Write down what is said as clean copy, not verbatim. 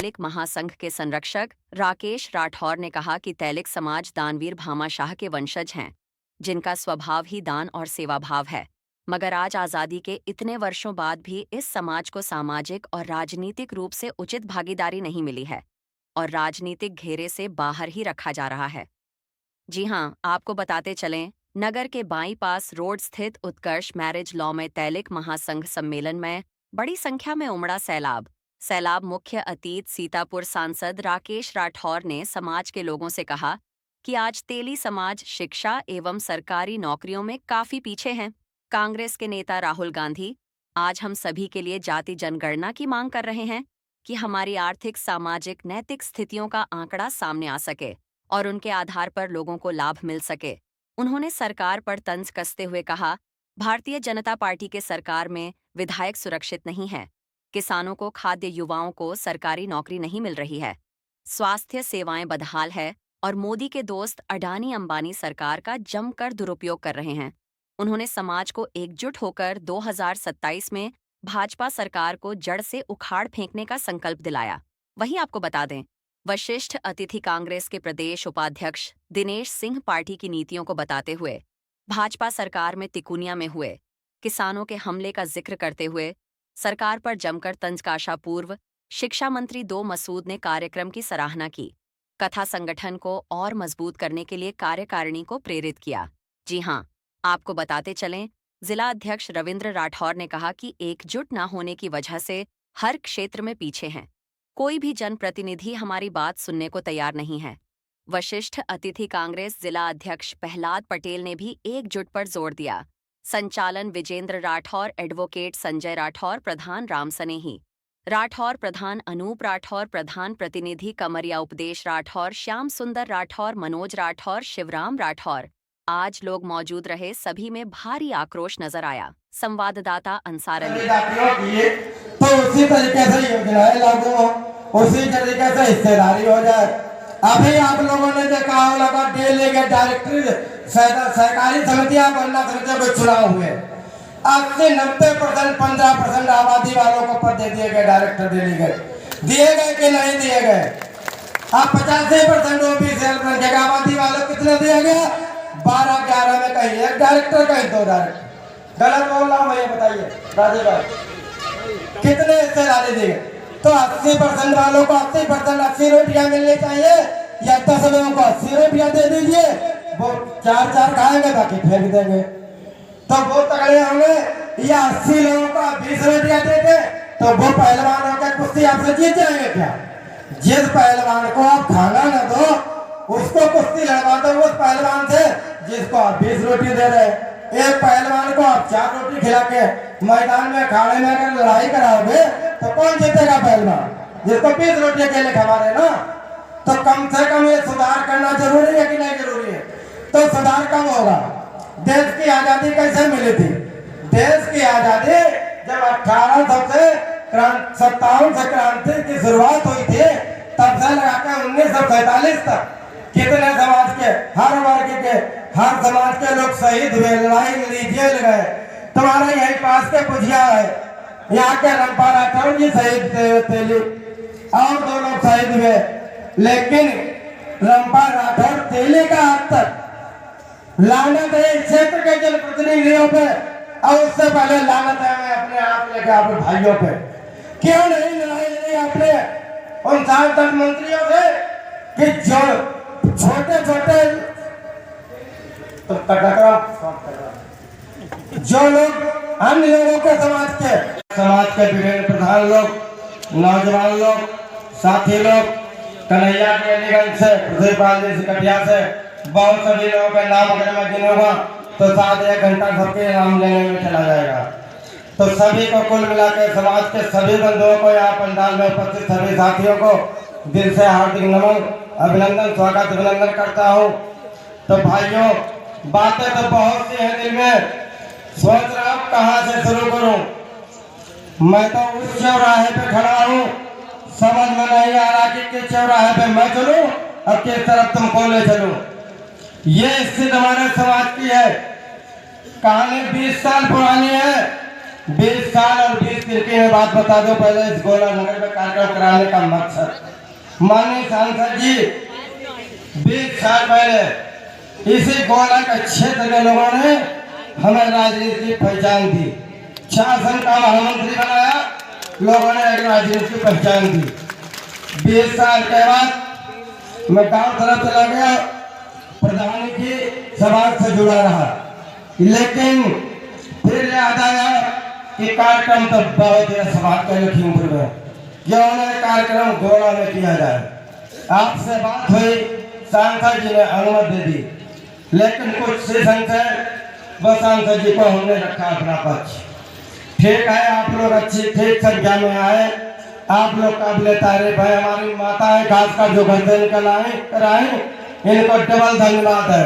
तैलिक महासंघ के संरक्षक राकेश राठौर ने कहा कि तैलिक समाज दानवीर भामाशाह के वंशज हैं, जिनका स्वभाव ही दान और सेवा भाव है। मगर आज आज़ादी के इतने वर्षों बाद भी इस समाज को सामाजिक और राजनीतिक रूप से उचित भागीदारी नहीं मिली है और राजनीतिक घेरे से बाहर ही रखा जा रहा है। जी हाँ, आपको बताते चलें, नगर के बाईं पास रोड स्थित उत्कर्ष मैरिज लॉ में तैलिक महासंघ सम्मेलन में बड़ी संख्या में उमड़ा सैलाब मुख्य अतीत सीतापुर सांसद राकेश राठौर ने समाज के लोगों से कहा कि आज तेली समाज शिक्षा एवं सरकारी नौकरियों में काफी पीछे हैं। कांग्रेस के नेता राहुल गांधी आज हम सभी के लिए जाति जनगणना की मांग कर रहे हैं कि हमारी आर्थिक सामाजिक नैतिक स्थितियों का आंकड़ा सामने आ सके और उनके आधार पर लोगों को लाभ मिल सके। उन्होंने सरकार पर तंज कसते हुए कहा, भारतीय जनता पार्टी के सरकार में विधायक सुरक्षित नहीं है, किसानों को खाद्य, युवाओं को सरकारी नौकरी नहीं मिल रही है, स्वास्थ्य सेवाएं बदहाल है और मोदी के दोस्त अडानी अंबानी सरकार का जमकर दुरुपयोग कर रहे हैं। उन्होंने समाज को एकजुट होकर 2027 में भाजपा सरकार को जड़ से उखाड़ फेंकने का संकल्प दिलाया। वहीं आपको बता दें, वशिष्ठ अतिथि कांग्रेस के प्रदेश उपाध्यक्ष दिनेश सिंह पार्टी की नीतियों को बताते हुए भाजपा सरकार में तिकोनिया में हुए किसानों के हमले का जिक्र करते हुए सरकार पर जमकर तंज काशा पूर्व शिक्षा मंत्री दो मसूद ने कार्यक्रम की सराहना की। कथा संगठन को और मजबूत करने के लिए कार्यकारिणी को प्रेरित किया। जी हाँ, आपको बताते चलें, जिला अध्यक्ष रविंद्र राठौर ने कहा कि एकजुट न होने की वजह से हर क्षेत्र में पीछे हैं। कोई भी जनप्रतिनिधि हमारी बात सुनने को तैयार नहीं है। वशिष्ठ अतिथि कांग्रेस जिला अध्यक्ष प्रहलाद पटेल ने भी एकजुट पर जोर दिया। संचालन विजेंद्र राठौर, एडवोकेट संजय राठौर, प्रधान राम सनेही राठौर, प्रधान अनूप राठौर, प्रधान प्रतिनिधि कमरिया उपदेश राठौर, श्याम सुंदर राठौर, मनोज राठौर, शिवराम राठौर आज लोग मौजूद रहे। सभी में भारी आक्रोश नजर आया। संवाददाता अंसार अली। तो उसी तरीके से योजनाएं लागू हो, उसी तरीके से हिस्सेदारी हो जाए। अभी आप लोगों ने देखा होगा डेलीगेट डायरेक्टर सहकारी समितियां बनना समितियों को चुनाव हुए, 80-90% 15% आबादी वालों को पद दे दिए गए, डायरेक्टर डेलीगेट दिए गए कि नहीं दिए गए। अब 85% ओबीसी जनसंख्या आबादी वालों कितने दिया गया? 12-11 में कहीं एक डायरेक्टर, कहीं दो डायरेक्टर। गलत बोल रहा हूँ मैं, ये बताइए राजेश भाई, कितने हिस्सेदारी दी गई? तो 80% वालों को 80% रोटियां मिलनी चाहिए, या 10 लोगों को 80 रोटियां दे दीजिए, वो 4 खाएंगे, बाकी फेंक देंगे। तो वो तगड़े होंगे। या 80 लोगों को 20 रोटियां देते तो वो पहलवान होकर कुश्ती आपसे जीत जाएंगे क्या? जिस पहलवान को आप खाना न दो, उसको कुश्ती लड़वा दो उस पहलवान से जिसको आप 20 रोटी दे रहे। एक पहलवान को आप 4 रोटी खिला के मैदान में अखाड़े में अगर लड़ाई कराओगे तो कौन जीतेगा? पहलवान जिसको 20 रोटी अकेले खवा रहे ना। तो कम से कम ये सुधार करना जरूरी है कि नहीं जरूरी है? तो सुधार कब होगा? देश की आजादी कैसे मिली थी? देश की आजादी जब 1857 से क्रांति की शुरुआत हुई थी, तब से लगाकर 1947 तक कितने समाज के, हर वर्ग के, हर समाज के लोग शहीद हुए, लड़ाई लड़ी, जेल गए। तुम्हारे यही पास के बुझिया है, यहाँ के रंपा राठौर जी शहीद तेली और 2 लोग शहीद हुए, लेकिन रंपा राठौर तेली का आज तक लानत है इस क्षेत्र के जनप्रतिनिधियों पे, और उससे पहले लानत है मैं अपने आप लेकर अपने भाइयों पे। क्यों नहीं लड़ाई लड़ी आपने उन सांसद मंत्रियों से कि जो छोटे-छोटे जो लोग अन्य लोगों के समाज के विभिन्न प्रधान लोग, नौजवान लोग, साथी लोग, कन्हैया के निगम से, पृथ्वीपाल जी से, कटिया से, बहुत सभी लोगों के नाम अगर मैं गिनूंगा तो शायद 1 घंटा सबके नाम लेने में चला जाएगा। तो सभी को कुल मिलाकर समाज के सभी बंधुओं को, यहाँ पंडाल में उपस्थित सभी साथियों को दिल से हार्दिक नमन, अभिनंदन, स्वागत अभिनंदन करता हूँ। तो भाइयों, बातें तो बहुत सी हैं दिल में, सोच रहा हूँ कहाँ से शुरू करूँ। मैं तो उस चौराहे पे खड़ा हूँ, समझ में नहीं आ रहा कि किस चौराहे पे मैं चलूँ और किस तरफ तुमको ले चलूँ। ये स्थिति हमारे समाज की है, कहानी 20 साल पुरानी है। 20 साल और 20 दिन की मैं बात बता दो पहले इस गोला नगर में कार्यक्रम कराने का मकसद। माननीय सांसद जी 20 साल पहले इसी गोला के क्षेत्र के लोगों ने हमें राजनीति की पहचान दी, शासन का महामंत्री बनाया, लोगों ने एक राजनीति की पहचान दी। 20 साल के बाद मैं गांव तरफ चला गया, प्रधानी की समाज से जुड़ा रहा, लेकिन फिर याद आया कि कार्यक्रम तो बहुत ही समाज के लखीमपुर में, क्यों न कार्यक्रम गोला में किया जाए। आपसे बात हुई, सांसद जी ने अनुमति दे दी, लेकिन कुछ सेशन से वो सांसद जी को हमने रखा अपना पक्ष। ठीक है, आप लोग अच्छी ठीक संख्या में आए, आप लोग काबिले तारीफ है। हमारी माताएं खासकर जो घर से निकल आए, इनको डबल धन्यवाद है।